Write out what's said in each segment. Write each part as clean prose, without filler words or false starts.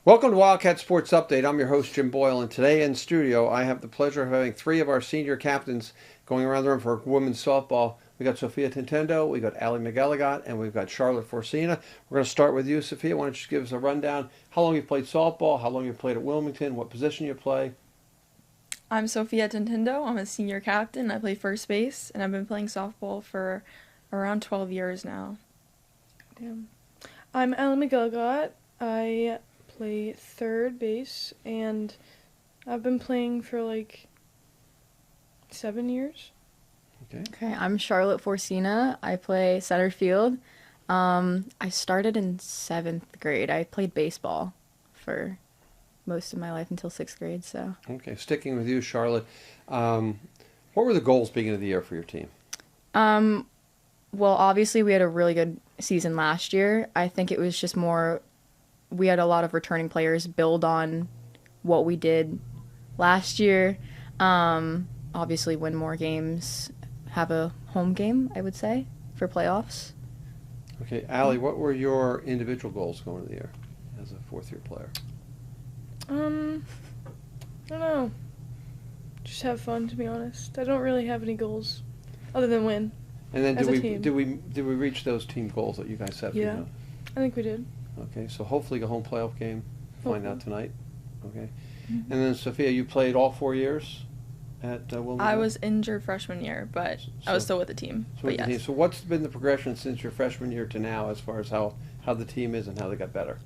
Welcome to Wildcat Sports Update. I'm your host, Jim Boyle, and today in studio I have the pleasure of having three of our senior captains going around the room for women's softball. We got Sofia Tentindo, we got McElligott, and we've got Charlotte Forcina. We're going to start with you, Sofia. Why don't you just give us a rundown? How long you've played softball, how long you've played at Wilmington, what position you play? I'm Sofia Tentindo. I'm a senior captain. I play first base, and I've been playing softball for around 12 years now. Damn. I'm McElligott. I play third base, and I've been playing for like 7 years. Okay, I'm Charlotte Forcina. I play center field. I started in 7th grade. I played baseball for most of my life until 6th grade. So. Okay, sticking with you, Charlotte. What were the goals beginning of the year for your team? Well, obviously we had a really good season last year. I think it was just more, we had a lot of returning players build on what we did last year. Obviously win more games, have a home game, I would say, for playoffs. Okay, Allie, what were your individual goals going into the year as a fourth-year player? I don't know. Just have fun, to be honest. I don't really have any goals other than win. And then as a team. did we reach those team goals that you guys set? Yeah, you know? I think we did. Okay, so hopefully a home playoff game. Find out tonight. Okay, Mm-hmm. and then Sofia, you played all 4 years at Wilmington. I was injured freshman year, but I was still with the team. But yes. So what's been the progression since your freshman year to now, as far as how the team is and how they got better?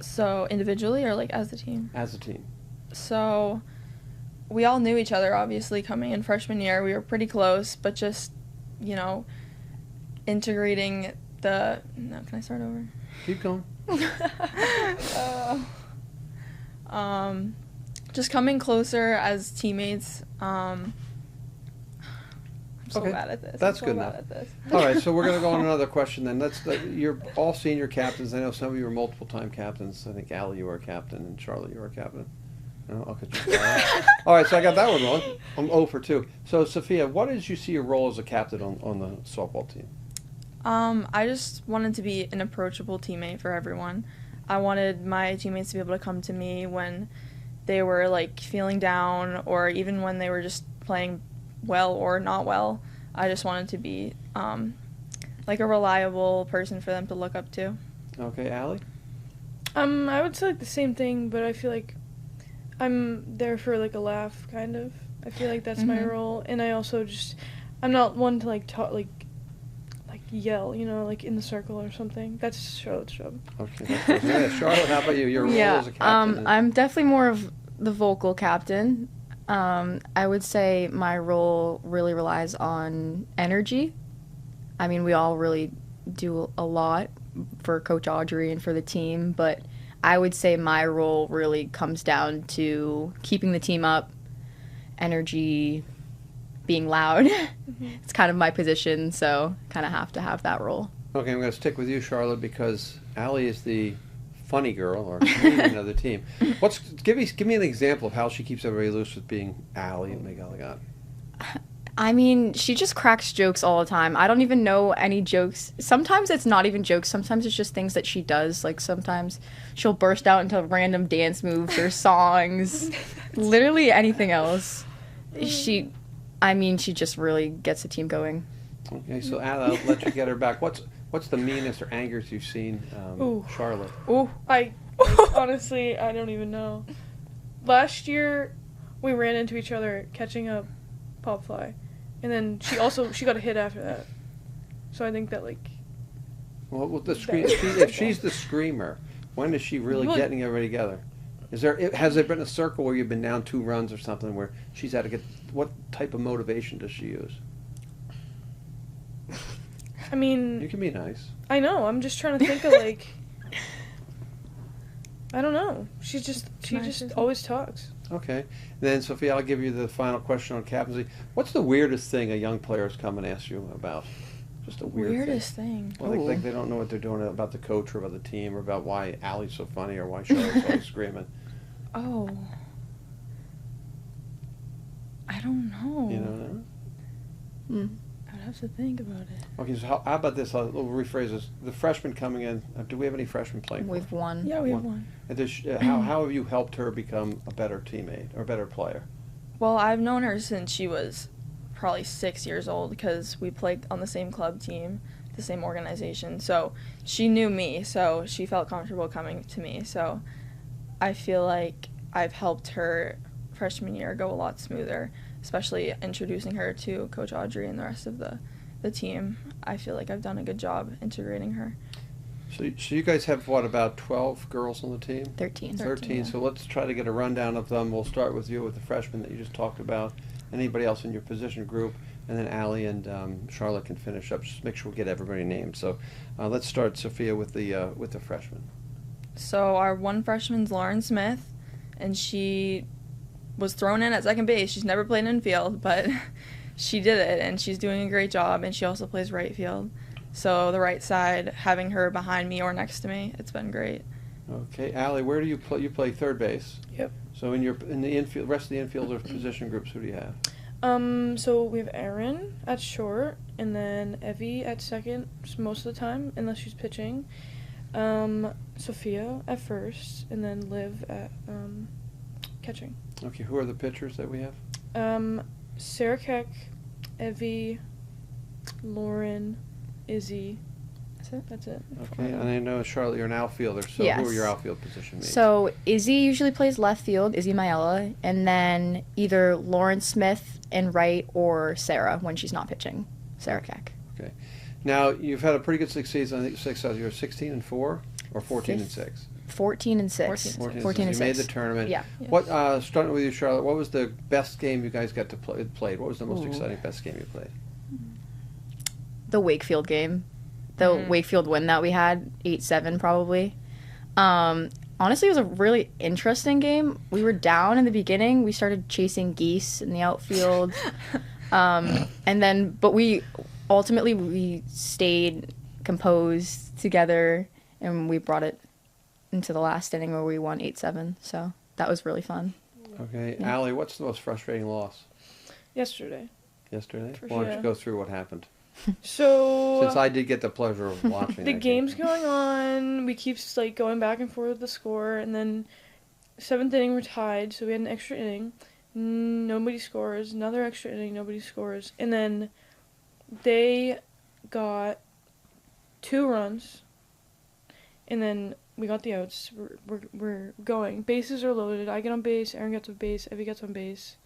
So individually or like as the team? As a team. So we all knew each other, obviously, coming in freshman year. We were pretty close, but just, integrating the... No, can I start over? Keep going. Just coming closer as teammates. I'm so Okay, bad at this. that's I'm so good bad enough. At this. All right, so we're going to go on another question then. You're all senior captains. I know some of you are multiple-time captains. I think Allie, you were a captain, and Charlotte, you were a captain. No? Okay. All right, so I got that one wrong. I'm 0 for 2. So, Sofia, what did you see your role as a captain on the softball team? I just wanted to be an approachable teammate for everyone. I wanted my teammates to be able to come to me when they were like feeling down, or even when they were just playing well or not well. I just wanted to be like a reliable person for them to look up to. Okay, Allie? I would say like the same thing, but I feel like I'm there for like a laugh, kind of. I feel like that's my role, and I also I'm not one to like talk like yell, like in the circle or something. That's Charlotte's job. Okay. Yeah, Charlotte, how about you? Your role as a captain? I'm definitely more of the vocal captain. I would say my role really relies on energy. I mean, we all really do a lot for Coach Audrey and for the team, but I would say my role really comes down to keeping the team up, energy, being loud. It's kind of my position, so kind of have to have that role. Okay, I'm going to stick with you, Charlotte, because Allie is the funny girl or comedian of the team. Give me an example of how she keeps everybody loose with being Allie and McElligott. I mean, she just cracks jokes all the time. I don't even know any jokes. Sometimes it's not even jokes. Sometimes it's just things that she does. Like sometimes she'll burst out into random dance moves or songs. Literally anything else. She just really gets the team going. Okay, so Allie, I'll let you get her back. What's the meanest or angriest you've seen Charlotte? Honestly, I don't even know. Last year, we ran into each other catching a pop fly, and then she got a hit after that. So I think that Well, if she's the screamer, when is she really getting everybody together? Has there been a circle where you've been down 2 runs or something where she's had to get? What type of motivation does she use? I mean, you can be nice. I know. I'm just trying to think of I don't know. She just always talks. Okay. Then, Sofia, I'll give you the final question on captaincy. What's the weirdest thing a young player has come and asked you about? Just a weirdest thing. Well, like they don't know what they're doing about the coach or about the team or about why Allie's so funny or why Charlotte's always screaming. Oh. I don't know. You don't know? I'd have to think about it. Okay, so how about this? I'll rephrase this. The freshmen coming in, do we have any freshmen playing for us? We've won. Yeah, we have one. And how have you helped her become a better teammate or a better player? Well, I've known her since she was probably 6 years old because we played on the same club team, the same organization. So she knew me, so she felt comfortable coming to me. So I feel like I've helped her freshman year go a lot smoother, especially introducing her to Coach Audrey and the rest of the team. I feel like I've done a good job integrating her. So you guys have, what, about 12 girls on the team? 13. 13. yeah. So let's try to get a rundown of them. We'll start with you, with the freshmen that you just talked about. Anybody else in your position group? And then Allie and Charlotte can finish up. Just make sure we get everybody named. So let's start, Sophia, with the freshmen. So our one freshman's Lauren Smith, and she was thrown in at second base. She's never played infield, but she did it, and she's doing a great job, and she also plays right field. So the right side, having her behind me or next to me, it's been great. Okay, Allie, where do you play? You play third base. Yep. So in the infield, rest of the infielders position groups, who do you have? So we have Erin at short, and then Evie at second most of the time, unless she's pitching. Sofia at first, and then Liv at catching. Okay, who are the pitchers that we have? Sarah Keck, Evie, Lauren, Izzy. That's it. Okay, and I know, Charlotte, you're an outfielder, so Yes. who are your outfield position mates? So Izzy usually plays left field, Izzy McElligott, and then either Lauren Smith in right or Sarah when she's not pitching, Sarah Keck. Okay. Now, you've had a pretty good season. I think success. You're 16-4 or 14-6? 14 and 6. 14 and 6. You made the tournament. Yeah. What? Starting with you, Charlotte. What was the best game you guys got to played? What was the most Ooh. exciting best game you played? The Wakefield game. The Wakefield win that we had, 8-7 probably. Honestly, it was a really interesting game. We were down in the beginning. We started chasing geese in the outfield. But we ultimately stayed composed together, and we brought it into the last inning where we won 8-7. So that was really fun. Okay. Yeah. Allie, what's the most frustrating loss? Yesterday. Yesterday? For Why don't you sure. go through what happened? So Since I did get the pleasure of watching the that game's game. going on. We keep like going back and forth with the score, and then 7th inning we're tied, so we had an extra inning. Nobody scores. Another extra inning. Nobody scores. And then they got 2 runs, and then we got the outs. We're going. Bases are loaded. I get on base. Erin gets on base. Evie gets on base.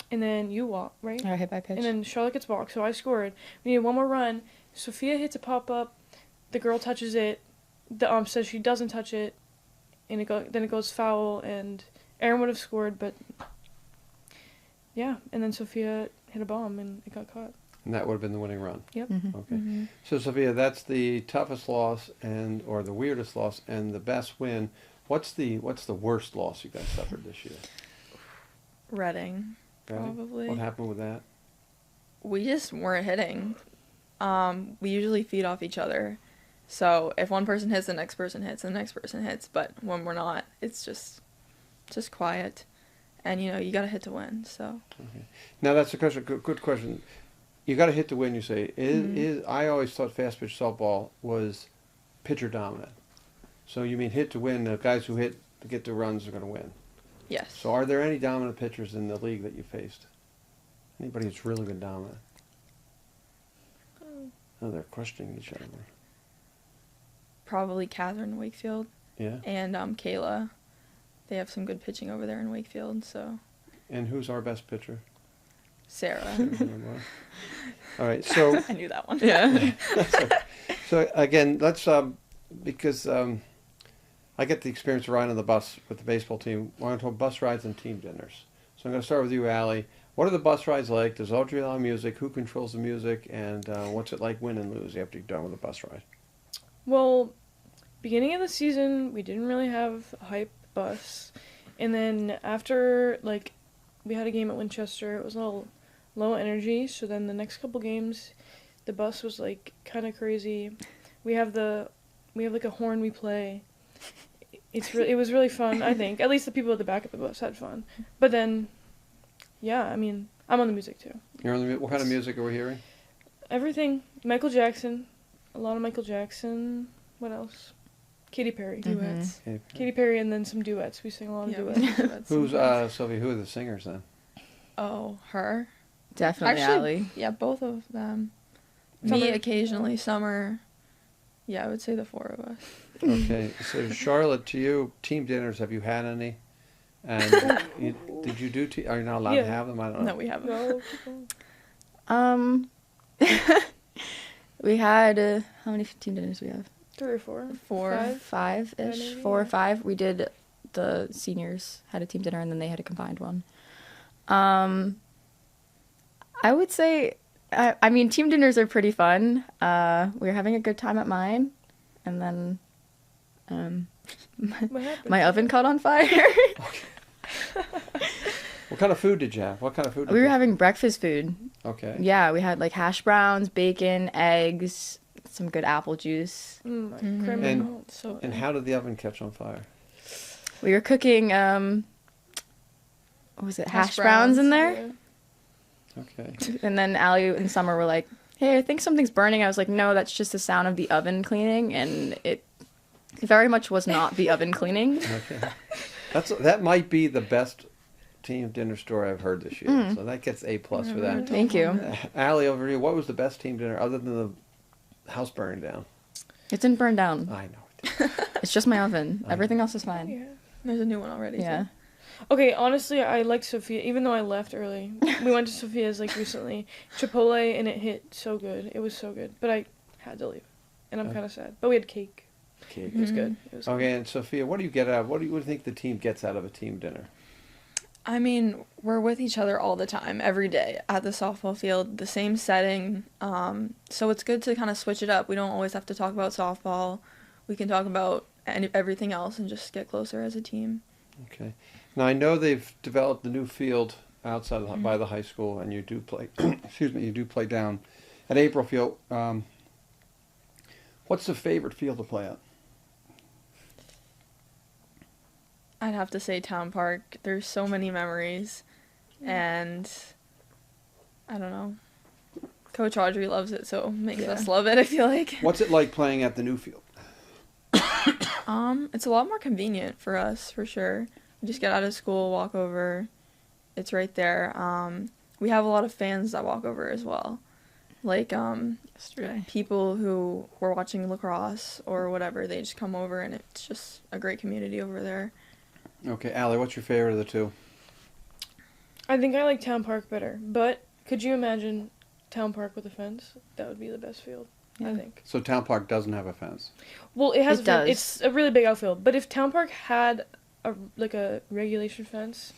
And then you walk, right? I hit by pitch. And then Charlotte gets walked, so I scored. We need one more run. Sophia hits a pop-up. The girl touches it. The says she doesn't touch it. And then it goes foul, and Erin would have scored, but yeah. And then Sophia hit a bomb, and it got caught. And that would have been the winning run. Yep. Mhm. Okay. So, Sophia, that's the toughest loss or the weirdest loss and the best win. What's the worst loss you guys suffered this year? Reading, Ready? probably. What happened with that? We just weren't hitting. We usually feed off each other. So if one person hits, the next person hits, and the next person hits. But when we're not, it's just quiet. And, you got to hit to win. So Okay. Now, that's a question. Good question. You got to hit to win, you say. I always thought fast pitch softball was pitcher dominant. So you mean hit to win, the guys who hit to get the runs are going to win. yes. So are there any dominant pitchers in the league that you faced? Anybody who's really been dominant? Oh, they're questioning each other. Probably Catherine Wakefield Yeah? and Kayla. They have some good pitching over there in Wakefield. So And who's our best pitcher? Sarah. All right, so I knew that one. Yeah. so again, let's because I get the experience of riding on the bus with the baseball team. We're going to talk bus rides and team dinners. So I'm going to start with you, Allie. What are the bus rides like? Does Audrey allow music? Who controls the music? And what's it like win and lose after you're done with the bus ride? Well, beginning of the season, we didn't really have a hype bus. And then after, we had a game at Winchester, it was a little low energy. So then the next couple games, the bus was, kind of crazy. We have a horn we play. It was really fun, I think. At least the people at the back of the bus had fun. But then, yeah, I'm on the music, too. You're on the, what kind of music are we hearing? Everything. Michael Jackson. A lot of Michael Jackson. What else? Katy Perry. Duets. Katy Perry and then some duets. We sing a lot of Yeah, we duets. do duets Who's sometimes. Sophie? Who are the singers then? Oh, her. Definitely Actually, Allie. yeah, both of them. Summer. Me occasionally, Summer. Yeah, I would say the four of us. Okay, so Charlotte, to you, team dinners, have you had any? And did you do? Are you not allowed to Yeah. have them? I don't know. No, we haven't. No. Um, we had how many team dinners we have? 3 or 4. Four. 5. Five-ish, maybe, 4 or yeah. 5. We did the seniors had a team dinner and then they had a combined one. I would say, I mean, team dinners are pretty fun. We were having a good time at mine, and then What happened? my oven caught on fire. What kind of food did you have? What kind of food? Did We were you having breakfast food. Okay. Yeah, we had like hash browns, bacon, eggs, some good apple juice. Creme And- and So And how did the oven catch on fire? We were cooking, what was it, hash browns in there? Okay. And then Allie and Summer were like, hey, I think something's burning. I was like, no, that's just the sound of the oven cleaning. And it very much was not the oven cleaning. Okay. That might be the best team dinner story I've heard this year. So that gets A+ for that. Thank you. Allie, over here, what was the best team dinner other than the house burning down? It didn't burn down. I know it did. It's just my oven. Everything else is fine. Yeah. there's a new one already. Yeah. Okay, honestly, I like Sofia, even though I left early. We went to Sofia's, like, recently. Chipotle, and it hit so good. It was so good. But I had to leave. And I'm kind of sad. But we had cake. Cake. It was good. It was Okay, and Sophia, what do you get out? What do you think the team gets out of a team dinner? I mean, we're with each other all the time, every day at the softball field, the same setting. So it's good to kind of switch it up. We don't always have to talk about softball. We can talk about everything else and just get closer as a team. Okay. Now I know they've developed the new field outside of by the high school, and you do play. Excuse me, you do play down at April Field. What's the favorite field to play at? I'd have to say Town Park. There's so many memories, and I don't know. Coach Audrey loves it, so it makes us love it, I feel like. What's it like playing at the new field? It's a lot more convenient for us, for sure. We just get out of school, walk over. It's right there. We have a lot of fans that walk over as well. Like, Yesterday. people who were watching lacrosse or whatever, they just come over, and it's just a great community over there. Okay, Allie, what's your favorite of the two? I think I like Town Park better. But could you imagine Town Park with a fence? That would be the best field, I think. So Town Park doesn't have a fence. Well, it has It a fence. does. It's a really big outfield. But if Town Park had a regulation fence,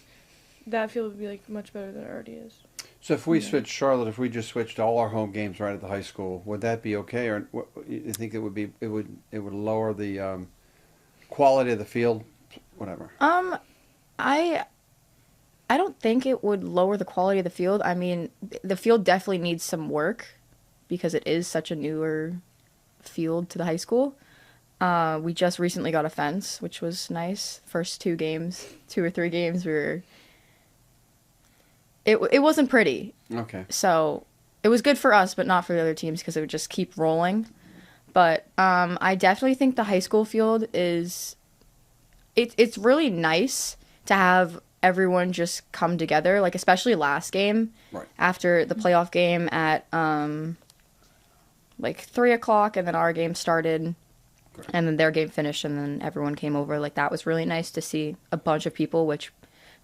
that field would be like much better than it already is. So if we switched, Charlotte, if we just switched all our home games right at the high school, would that be okay, or you think it would be? It would lower the quality of the field, whatever. I don't think it would lower the quality of the field. I mean, the field definitely needs some work because it is such a newer field to the high school. We just recently got a fence, which was nice. First 2 or 3 games, it wasn't pretty. Okay. So it was good for us, but not for the other teams because it would just keep rolling. But I definitely think the high school field is, it's really nice to have everyone just come together, like especially last game, Right. after the playoff game at like 3:00, and then our game started, Great. and then their game finished, and then everyone came over. Like that was really nice to see a bunch of people, which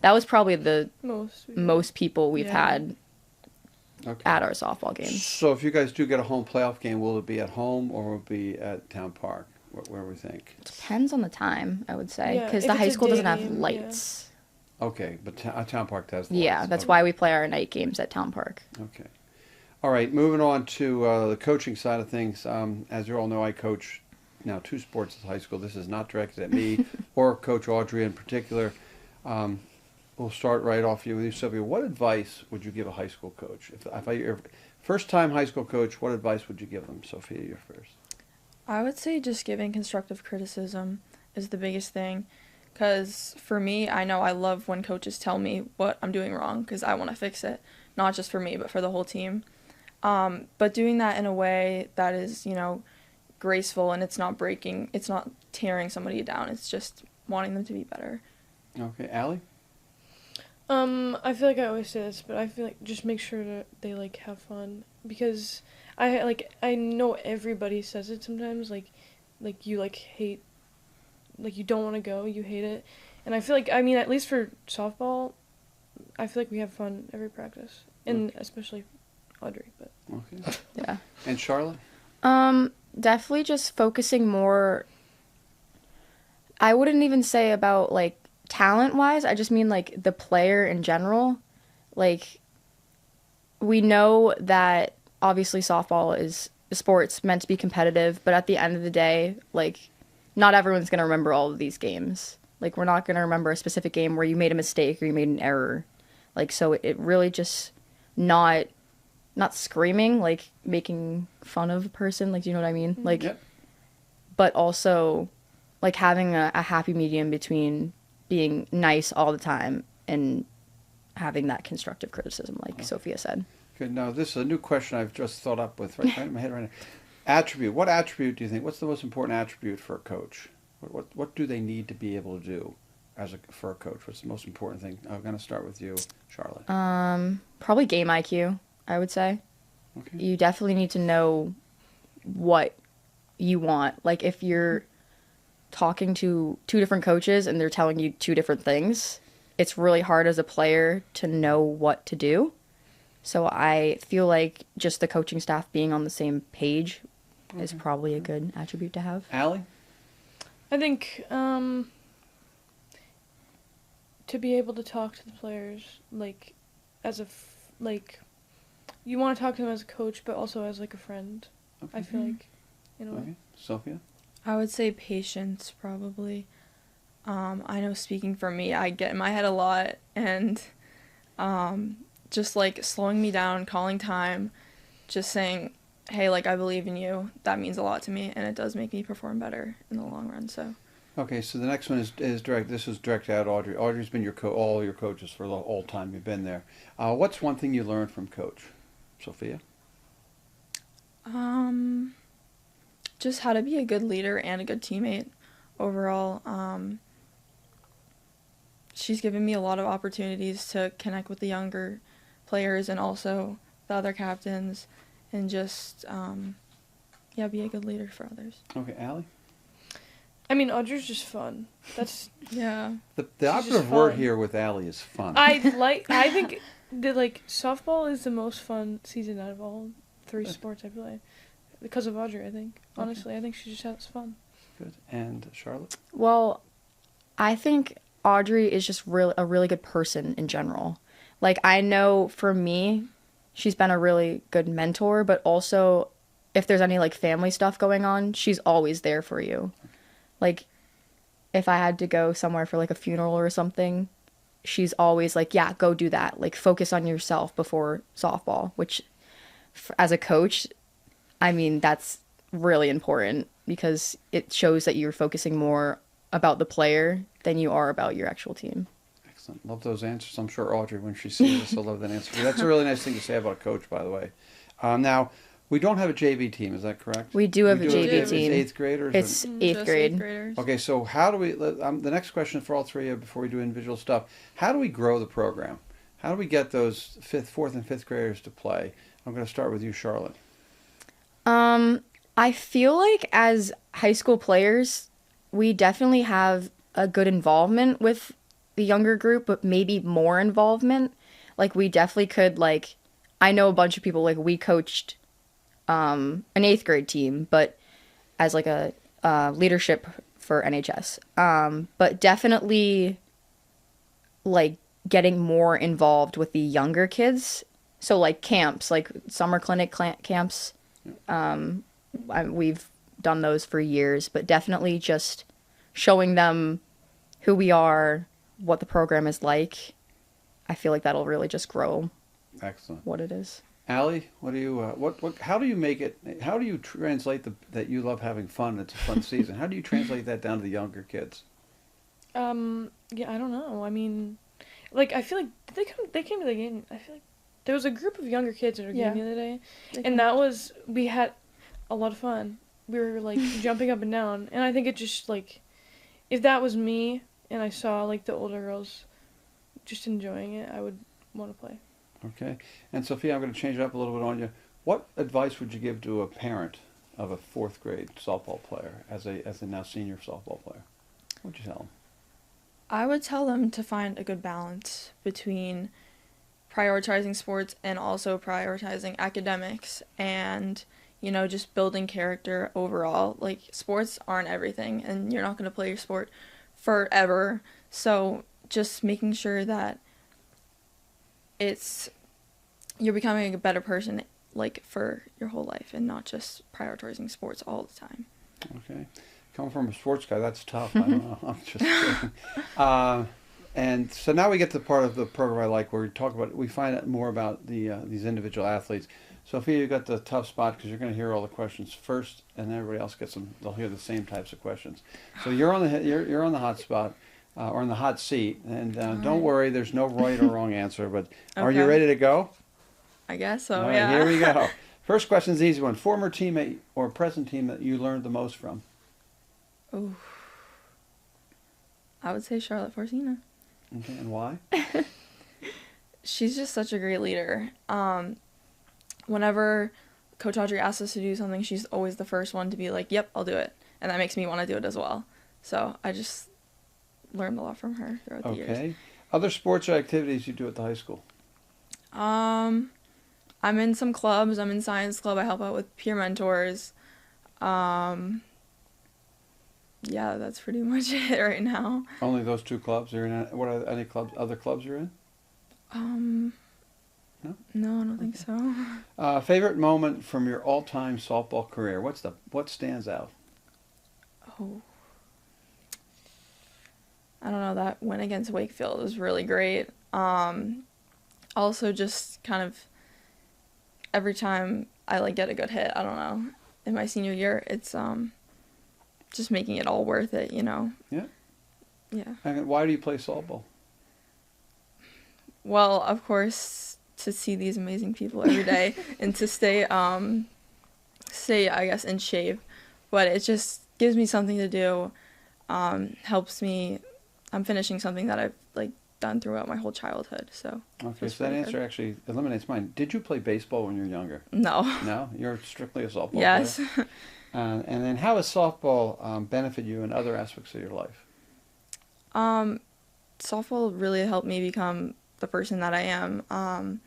that was probably the most people we've had Okay. at our softball games. So if you guys do get a home playoff game, will it be at home or will it be at Town Park? Where we think? Depends on the time, I would say, Yeah, because if the it's high a school day doesn't have game, yeah. lights. Okay, but Town Park has. The Yeah, lights. that's Okay. why we play our night games at Town Park. Okay. All right, moving on to the coaching side of things. As you all know, I coach now 2 sports at high school. This is not directed at me or Coach Audrey in particular. We'll start right off with you, Sylvia. What advice would you give a high school coach? If you're first-time high school coach, what advice would you give them? Sophia, you're first. I would say just giving constructive criticism is the biggest thing. Because for me, I know I love when coaches tell me what I'm doing wrong because I want to fix it. Not just for me, but for the whole team. But doing that in a way that is, graceful, and it's not tearing somebody down. It's just wanting them to be better. Okay, Allie? I feel like I always say this, but I feel like just make sure that they, like, have fun. Because I know everybody says it sometimes, like you, like, hate, like, you don't want to go, you hate it. And I feel like, I mean, at least for softball, I feel like we have fun every practice. And especially Audrey, but. Okay. Yeah. And Charlotte? Definitely just focusing more. I wouldn't even say about, like, talent-wise. I just mean, like, the player in general. Like, we know that obviously softball is a sport's meant to be competitive, but at the end of the day, like, not everyone's going to remember all of these games. Like, we're not going to remember a specific game where you made a mistake or you made an error. Like, so it really just not screaming, like, making fun of a person. Like, do you know what I mean? Like, Yep. But also, like, having a happy medium between being nice all the time and having that constructive criticism, like Sophia said. Good. Now, this is a new question I've just thought up with right in my head right now. Attribute. What attribute do you think? What's the most important attribute for a coach? What do they need to be able to do for a coach? What's the most important thing? I'm going to start with you, Charlotte. Probably game IQ, I would say. Okay. You definitely need to know what you want. Like, if you're talking to two different coaches and they're telling you two different things, it's really hard as a player to know what to do. So I feel like just the coaching staff being on the same page is probably a good attribute to have. Allie? I think to be able to talk to the players, like, like, you want to talk to them as a coach, but also as, like, a friend. Okay. I feel like, in a way. Okay. Sophia? I would say patience, probably. I know, speaking for me, I get in my head a lot, and just, like, slowing me down, calling time, just saying, hey, like, I believe in you. That means a lot to me, and it does make me perform better in the long run. So. Okay, so the next one is direct. This is directed at Audrey. Audrey's been all your coaches for the whole time you've been there. What's one thing you learned from Coach Sophia? Just how to be a good leader and a good teammate overall. She's given me a lot of opportunities to connect with the younger players and also the other captains, and just be a good leader for others. Okay, Allie? I mean, Audrey's just fun. That's Yeah. The operative word here with Allie is fun. I think that, like, softball is the most fun season out of all three sports I play. Because of Audrey, I think. Honestly, I think she just has fun. Good. And Charlotte? Well, I think Audrey is just a really good person in general. Like, I know for me, she's been a really good mentor, but also if there's any, like, family stuff going on, she's always there for you. Like, if I had to go somewhere for, like, a funeral or something, she's always like, yeah, go do that. Like, focus on yourself before softball, which as a coach, I mean, that's really important because it shows that you're focusing more about the player than you are about your actual team. Excellent. Love those answers. I'm sure Audrey, when she sees this, will love that answer. That's a really nice thing to say about a coach, by the way. Now, we don't have a JV team, is that correct? We do have a JV team. It's 8th graders? It's or? 8th grade. 8th graders. Okay, so how do we, the next question for all three of you before we do individual stuff, how do we grow the program? How do we get those 4th and 5th graders to play? I'm going to start with you, Charlotte. I feel like as high school players, we definitely have a good involvement with the younger group, but maybe more involvement. Like, we definitely could, like, I know a bunch of people, like, we coached an 8th grade team, but as, like, a leadership for NHS. But definitely, like, getting more involved with the younger kids. So, like, camps, like summer clinic camps. We've done those for years, but definitely just showing them who we are, what the program is like. I feel like that'll really just grow. Excellent. What it is. Allie, what do you how do you make it? How do you translate that you love having fun? It's a fun season. How do you translate that down to the younger kids? Yeah, I don't know. I mean, like, I feel like they came to the game. I feel like there was a group of younger kids at our Yeah. game the other day, and we had a lot of fun. We were like jumping up and down, and I think it just like, if that was me and I saw like the older girls just enjoying it, I would want to play. Okay. And Sophia, I'm going to change it up a little bit on you. What advice would you give to a parent of a fourth grade softball player as a now senior softball player? What would you tell them? I would tell them to find a good balance between prioritizing sports and also prioritizing academics and, you know, just building character overall. Like, sports aren't everything, and you're not going to play your sport forever. So just making sure that you're becoming a better person, like, for your whole life and not just prioritizing sports all the time. Okay. Coming from a sports guy, that's tough. I don't know. I'm just kidding. And so now we get to the part of the program I like where we find out more about these individual athletes. Sophia, you got the tough spot because you're going to hear all the questions first, and everybody else gets them. They'll hear the same types of questions. So you're on the hot spot, or in the hot seat, and don't worry, there's no right or wrong answer. But are you Okay. ready to go? I guess so, All right, yeah. here we go. First question is an easy one. Former teammate or present team that you learned the most from? Ooh. I would say Charlotte Forcina. Okay, and why? She's just such a great leader. Whenever Coach Audrey asks us to do something, she's always the first one to be like, yep, I'll do it. And that makes me want to do it as well. So I just learned a lot from her throughout the years. Okay. Other sports or activities you do at the high school? I'm in some clubs. I'm in science club. I help out with peer mentors. Yeah, that's pretty much it right now. Only those two clubs? You're in? What are any clubs? Other clubs you're in? No? No, I don't think so. Favorite moment from your all-time softball career? What stands out? Oh. I don't know, that win against Wakefield was really great. Also just kind of every time I like get a good hit, I don't know. In my senior year, it's just making it all worth it, you know. Yeah. Yeah. And why do you play softball? Well, of course, to see these amazing people every day and to stay I guess in shape, but it just gives me something to do. Helps me. I'm finishing something that I've like done throughout my whole childhood. So. Okay, it's so that really answer good. actually eliminates mine. Did you play baseball when you were younger? No. No, you're strictly a softball Yes. player. And then how has softball benefit you in other aspects of your life? Softball really helped me become the person that I am.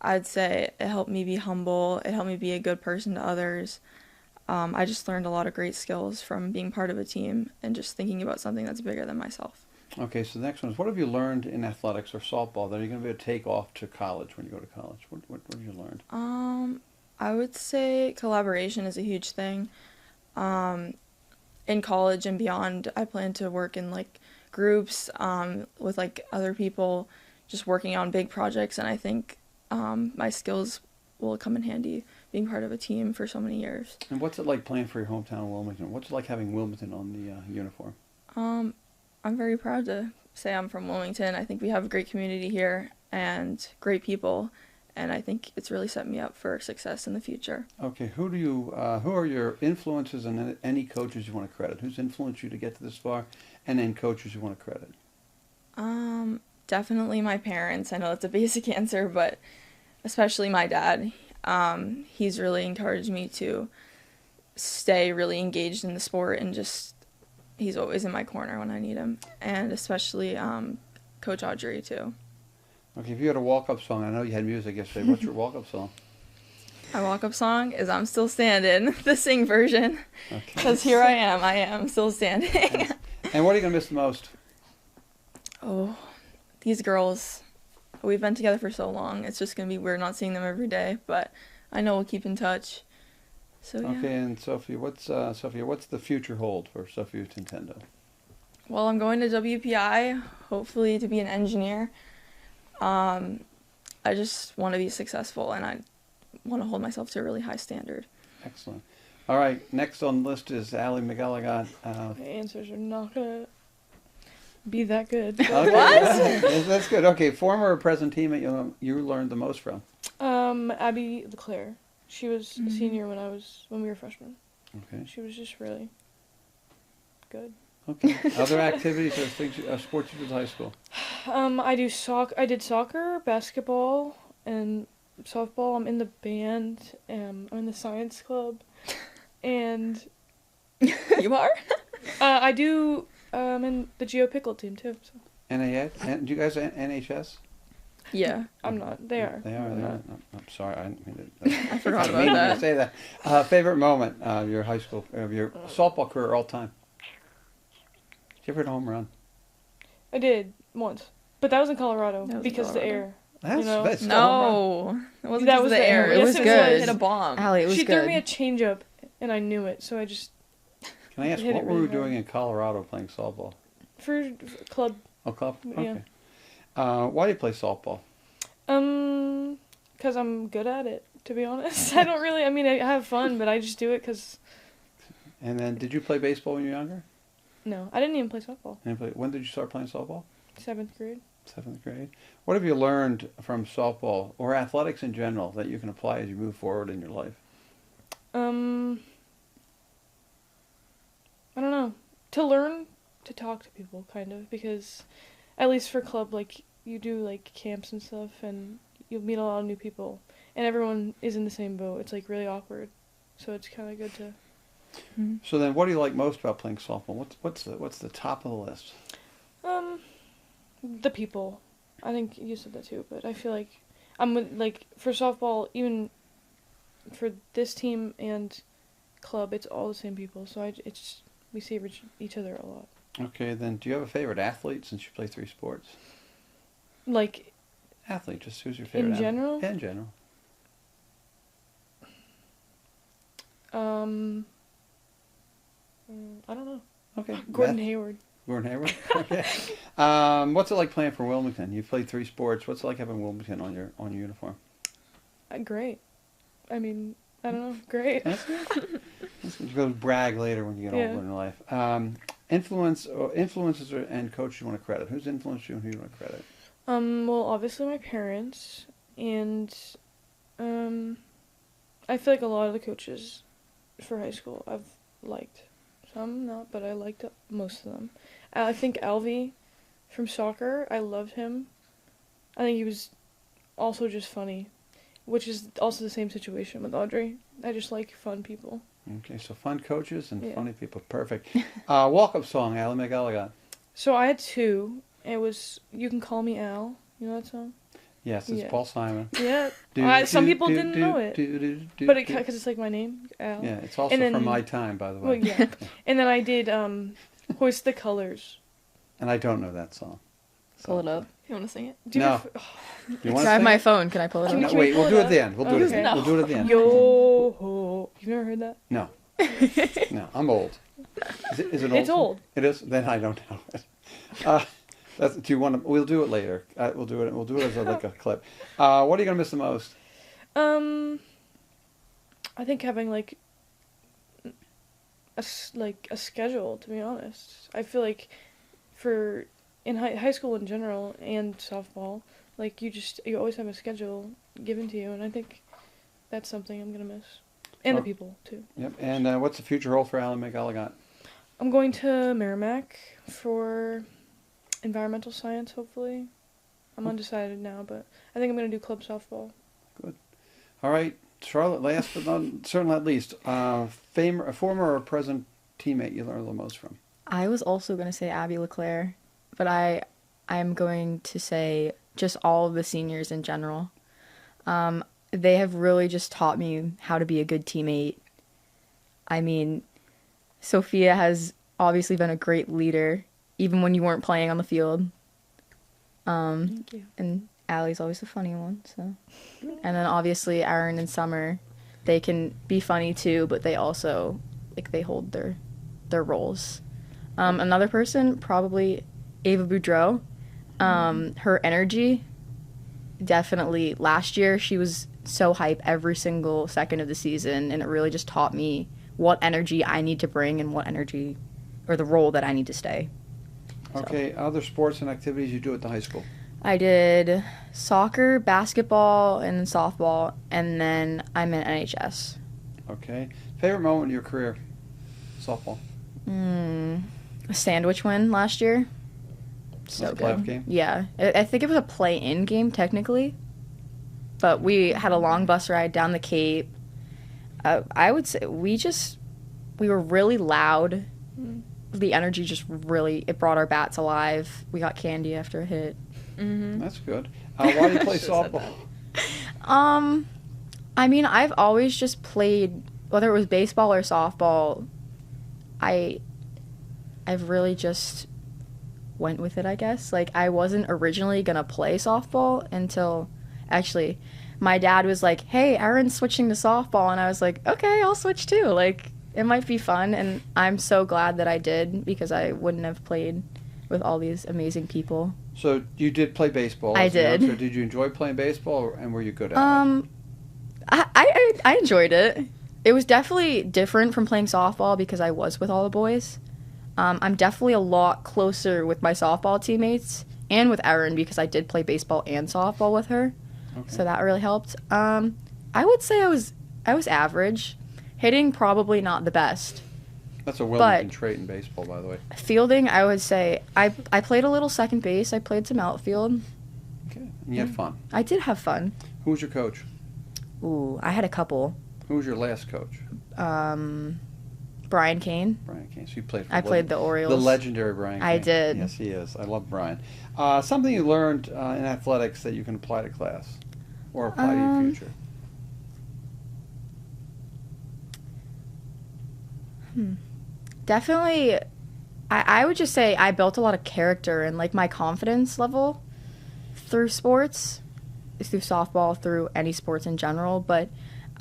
I'd say it helped me be humble. It helped me be a good person to others. I just learned a lot of great skills from being part of a team and just thinking about something that's bigger than myself. Okay, so the next one is, what have you learned in athletics or softball that you're going to be able to take off to college when you go to college? What have you learned? I would say collaboration is a huge thing. In college and beyond, I plan to work in like groups with like other people, just working on big projects, and I think my skills will come in handy being part of a team for so many years. And what's it like playing for your hometown, Wilmington? What's it like having Wilmington on the uniform? I'm very proud to say I'm from Wilmington. I think we have a great community here and great people, and I think it's really set me up for success in the future. Okay, who are your influences and any coaches you want to credit? Who's influenced you to get to this far? And then coaches you want to credit? Definitely my parents. I know that's a basic answer, but especially my dad. He's really encouraged me to stay really engaged in the sport, and just he's always in my corner when I need him. And especially Coach Audrey too. Okay, if you had a walk-up song, I know you had music yesterday. What's your walk-up song? My walk-up song is "I'm Still Standing," the sing version, Okay. because here I am still standing. And what are you going to miss the most? Oh, these girls. We've been together for so long. It's just going to be weird not seeing them every day, but I know we'll keep in touch. So, yeah. Okay, and Sophia, what's the future hold for Sofia Tentindo? Well, I'm going to WPI, hopefully to be an engineer. I just want to be successful, and I want to hold myself to a really high standard. Excellent. All right, next on the list is McElligott. My answers are not gonna. be that good. Okay. What? That's good. Okay, former or present teammate you learned the most from? Abby LeClaire. She was a senior when we were freshmen. Okay. She was just really good. Okay. Other activities or sports you did in high school? I did soccer, basketball, and softball. I'm in the band. I'm in the science club, and You are? I do. I'm in the Geo Pickle team too. So. NAS? Do you guys NHS? Yeah. I'm not. They are. They are. I'm They are. not. I'm sorry. I didn't mean to. I forgot I about mean that. to say that. Favorite moment of your high school, of your softball career all time? Did you ever hit a home run? I did once, but that was in Colorado That was in because the Colorado. air. That's, know? that's still a home run. No. It wasn't That just was the the air. air. It Yes, was it good. was. Hit a bomb. Allie, it was She good. threw me a changeup, and I knew it, so I just Can I ask, hit what it were really you doing hard. in Colorado playing softball? for club. Oh, club? Yeah. Okay. Why do you play softball? Because I'm good at it. To be honest, I don't really. I mean, I have fun, but I just do it because And then, did you play baseball when you were younger? no, I didn't even play softball. When did you start playing softball? 7th grade. 7th grade. What have you learned from softball or athletics in general that you can apply as you move forward in your life? I don't know. To learn to talk to people, kind of, because at least for club, like, you do, like, camps and stuff, and you'll meet a lot of new people, and everyone is in the same boat. It's, like, really awkward, so it's kind of good to... So then, what do you like most about playing softball? What's the top of the list? The people. I think you said that too, but I feel like for softball, even for this team and club, it's all the same people, so we see each other a lot. Okay, then, do you have a favorite athlete since you play 3 sports? Like, Athlete, just who's your favorite in athlete? general? In general. I don't know. Okay. Gordon Beth? Hayward. Gordon Hayward? Okay. What's it like playing for Wilmington? You've played 3 sports. What's it like having Wilmington on your uniform? Great. I mean, I don't know. Great. That's good. That's good. You go brag later when you get Yeah. older in life. Influences and coach you want to credit. Who's influenced you and who you want to credit? Well, obviously my parents, and I feel like a lot of the coaches for high school I've liked. Some not, but I liked most of them. I think Alvy from soccer, I loved him. I think he was also just funny, which is also the same situation with Audrey. I just like fun people. Okay, so fun coaches and Yeah. funny people. Perfect. Walk-up song, Allie McElligott. So I had 2. It was You Can Call Me Al. You know that song? Yes, it's Yeah. Paul Simon. Yeah. Do, Some do, people do, didn't do, know it. do, But do. because it's like my name, Al. Yeah, it's also And then- from my time, by the way. Well, yeah. And then I did Hoist the Colors. And I don't know that song. Pull it up. You want to sing it? Do you No. pref- You I want have to my phone. Can I pull it Can up? we- No, wait, pull we'll it do it up? at the end. We'll do it at the Okay. end. We'll do it at the end. Yo ho. You've never heard that? No. No, I'm old. Is it old? It's old. It is? Then I don't know it. Do you want to? We'll do it later. We'll do it. We'll do it as like a clip. What are you gonna miss the most? I think having like a schedule. To be honest, I feel like in high school in general and softball, like you always have a schedule given to you, and I think that's something I'm gonna miss, and the people too. Yep. And what's the future hold for Allie McElligott? I'm going to Merrimack for environmental science, hopefully. I'm undecided now, but I think I'm going to do club softball. Good. All right, Charlotte. Last but certainly not least, former or present teammate you learned the most from. I was also going to say Abby LeClaire, but I'm going to say just all of the seniors in general. They have really just taught me how to be a good teammate. I mean, Sofia has obviously been a great leader, even when you weren't playing on the field. Thank you. And Allie's always a funny one, so. And then obviously Aaron and Summer, they can be funny too, but they also, like, they hold their roles. Another person, probably Ava Boudreau. Her energy, definitely. Last year, she was so hype every single second of the season, and it really just taught me what energy I need to bring and what energy, or the role that I need to stay. Okay, other sports and activities you do at the high school? I did soccer, basketball, and softball, and then I'm in NHS. Okay. Favorite moment in your career? Softball. A sandwich win last year. So Was it a playoff good. game? Yeah. I think it was a play-in game, technically. But we had a long bus ride down the Cape. I would say we were really loud. The energy just really, it brought our bats alive. We got candy after a hit. That's good. Why do you play softball? I mean, I've always just played, whether it was baseball or softball, I've really just went with it, I guess. Like, I wasn't originally going to play softball until, actually, my dad was like, hey, Aaron's switching to softball, and I was like, okay, I'll switch too. Like, it might be fun, and I'm so glad that I did, because I wouldn't have played with all these amazing people. So you did play baseball. I as a youngster. did. Did you enjoy playing baseball, and were you good at it? I enjoyed it. It was definitely different from playing softball because I was with all the boys. I'm definitely a lot closer with my softball teammates and with Erin because I did play baseball and softball with her. Okay. So that really helped. I would say I was average. Hitting, probably not the best. That's a Wilmington trait in baseball, by the way. Fielding, I would say I played a little second base. I played some outfield. Okay. And you had fun. I did have fun. Who was your coach? Ooh, I had a couple. Who was your last coach? Brian Kane. Brian Kane. So you played for I played the Orioles. The legendary Brian Kane. I did. Yes, he is. I love Brian. Something you learned in athletics that you can apply to class or apply to your future? Definitely, I would just say I built a lot of character and like my confidence level through sports, through softball, through any sports in general. But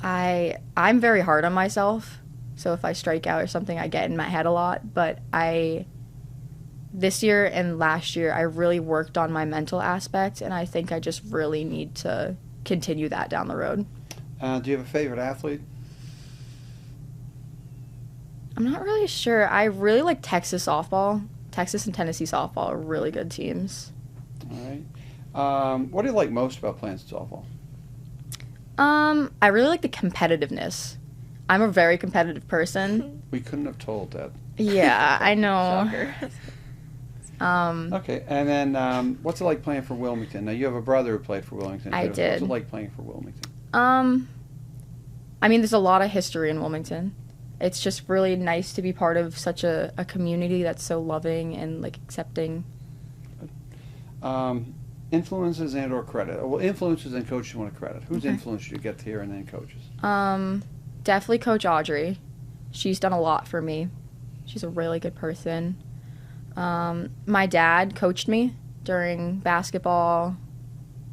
I'm very hard on myself. So if I strike out or something, I get in my head a lot. But this year and last year, I really worked on my mental aspect, and I think I just really need to continue that down the road. Do you have a favorite athlete? I'm not really sure. I really like Texas softball. Texas and Tennessee softball are really good teams. All right. What do you like most about playing softball? I really like the competitiveness. I'm a very competitive person. We couldn't have told that. Yeah, I know. Shocker. Okay, and then what's it like playing for Wilmington? Now, you have a brother who played for Wilmington. I What's did. it like playing for Wilmington? I mean, there's a lot of history in Wilmington. It's just really nice to be part of such a community that's so loving and like accepting. Influences and or credit. Well, influences and coaches you want to credit. Whose influence did you get here and then coaches? Definitely Coach Audrey. She's done a lot for me. She's a really good person. My dad coached me during basketball,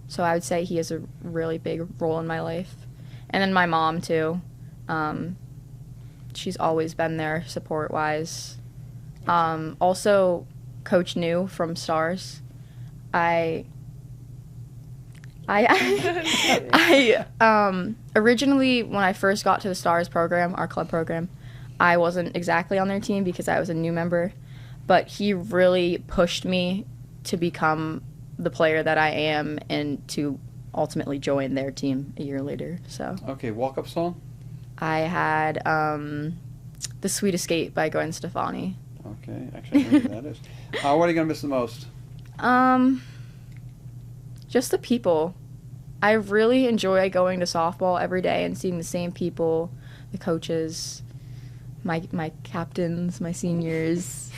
so I would say he has a really big role in my life. And then my mom, too. She's always been there support-wise. Also, Coach New from Stars. Originally, when I first got to the Stars program, our club program, I wasn't exactly on their team because I was a new member, but he really pushed me to become the player that I am and to ultimately join their team a year later. So Okay, walk-up song? I had The Sweet Escape by Gwen Stefani. Okay, actually, I know who that is. What are you going to miss the most? Just the people. I really enjoy going to softball every day and seeing the same people, the coaches, my captains, my seniors.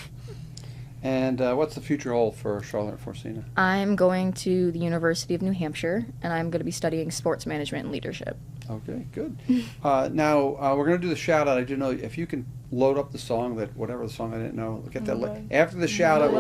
And what's the future hold for Charlotte Forcina? I'm going to the University of New Hampshire, and I'm going to be studying sports management and leadership. Okay, good. Now, we're going to do the shout-out. I do know if you can load up the song, whatever the song I didn't know. Get that. After the shout-out,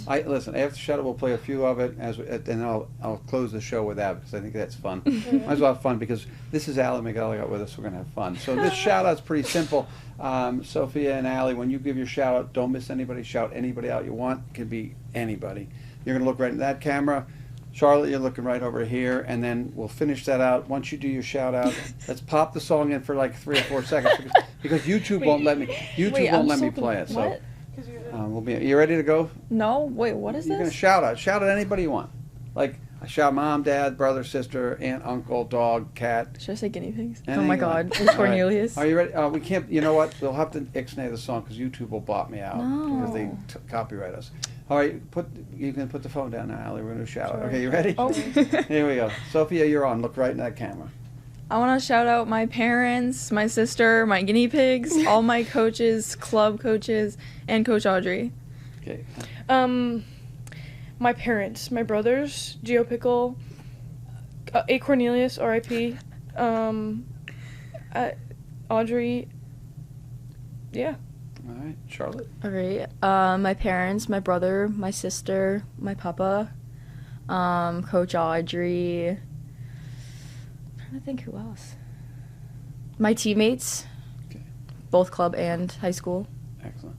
after the shout-out, we'll play a few of it, and I'll close the show with that because I think that's fun. Might as well have fun because this is Allie McElligott with us. We're going to have fun. So this shout-out's pretty simple. Sophia and Allie, when you give your shout-out, don't miss anybody. Shout anybody out you want. It could be anybody. You're going to look right in that camera. Charlotte, you're looking right over here, and then we'll finish that out. Once you do your shout-out, let's pop the song in for like 3 or 4 seconds because YouTube won't let me. YouTube won't let me play it. So, You ready to go? No, wait, what is You're going this? to shout out. Shout at anybody you want. Like, I shout mom, dad, brother, sister, aunt, uncle, dog, cat. Should I say guinea pigs? Oh my God, it's All right. Cornelius. Are you ready? We can't, you know what? We'll have to ixnay the song because YouTube will blot me out because they No. copyright us. All right, you can put the phone down now, Allie. We're going to shout out. Sure. Okay, you ready? Oh. Here we go. Sophia, you're on. Look right in that camera. I want to shout out my parents, my sister, my guinea pigs, all my coaches, club coaches, and Coach Audrey. Okay. My parents, my brothers, Gio Pickle, A. Cornelius, R.I.P., Audrey. Yeah. All right, Charlotte. Okay. My parents, my brother, my sister, my papa, Coach Audrey. I'm trying to think who else. My teammates, Okay. both club and high school. Excellent.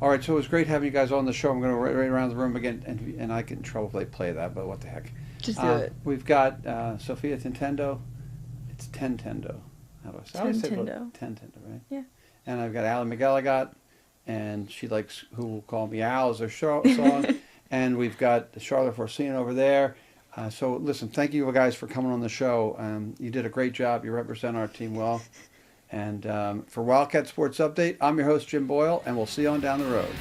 All right, so it was great having you guys on the show. I'm going to go right around the room again, and I get in trouble if they play that, but what the heck. Just do it. We've got Sofia Tentindo. It's Tentindo. How do I say it? Tentindo. Tentindo, right? Yeah. And I've got Allie McElligott, and she likes Who Will Call Me Al as her song. And we've got Charlotte Forcina over there. So listen, thank you guys for coming on the show. You did a great job. You represent our team well. And for Wildcat Sports Update, I'm your host, Jim Boyle, and we'll see you on down the road.